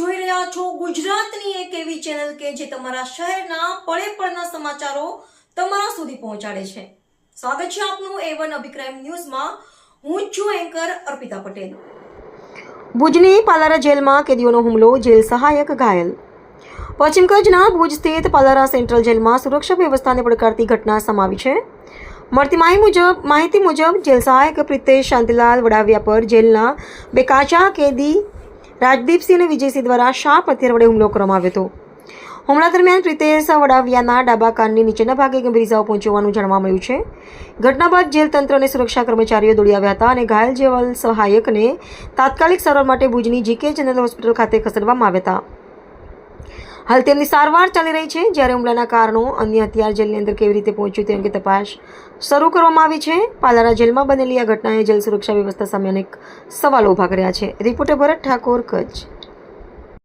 જોઈ રહ્યા છો ગુજરાતની એક એવી ચેનલ કે જે તમારા શહેરના પળે પળના સમાચારો તમારા સુધી પહોંચાડે છે। સ્વાગત છે આપનું A1 અભિક્રાઇમ ન્યૂઝમાં। હું છું એન્કર અર્પિતા પટેલ। ભુજની પાલારા જેલમાં કેદીઓનો હુમલો, જેલ સહાયક ઘાયલ। પશ્ચિમ કચ્છના ભુજ સ્થિત પાલારા સેન્ટ્રલ જેલમાં સુરક્ષા વ્યવસ્થાને પડકારતી ઘટના સામે આવી છે। મળતી માહિતી મુજબ જેલ સહાયક પ્રિતેશ શાંતિલાલ વડાવિયા પર જેલના બે કાચા કેદી રાજદીપસિંહ અને વિજયસિંહ દ્વારા શાર્પ હથિયાર વડે હુમલો કરવામાં આવ્યો હતો। હુમલા દરમિયાન પ્રિતેશ વડાવિયાના ડાબા કાનની નીચેના ભાગે ગંભીર ઇજાઓ પહોંચી હોવાનું જાણવા મળ્યું છે। ઘટના બાદ જેલ તંત્ર અને સુરક્ષા કર્મચારીઓ દોડી આવ્યા હતા અને ઘાયલ જેલ સહાયકને તાત્કાલિક સારવાર માટે ભુજની જીકે જનરલ હોસ્પિટલ ખાતે ખસેડવામાં આવ્યા હતા। હાલ તેમની સારવાર ચાલી રહી છે, જ્યારે હુમલાના કારણો અન્ય હથિયાર જેલની અંદર કેવી રીતે પહોંચ્યું તે અંગે તપાસ શરૂ કરવામાં આવી છે। પાલારા જેલમાં બનેલી આ ઘટનાએ જેલ સુરક્ષા વ્યવસ્થા સામે અનેક સવાલો ઊભા કર્યા છે। રિપોર્ટર ભરત ઠાકોર, કચ્છ।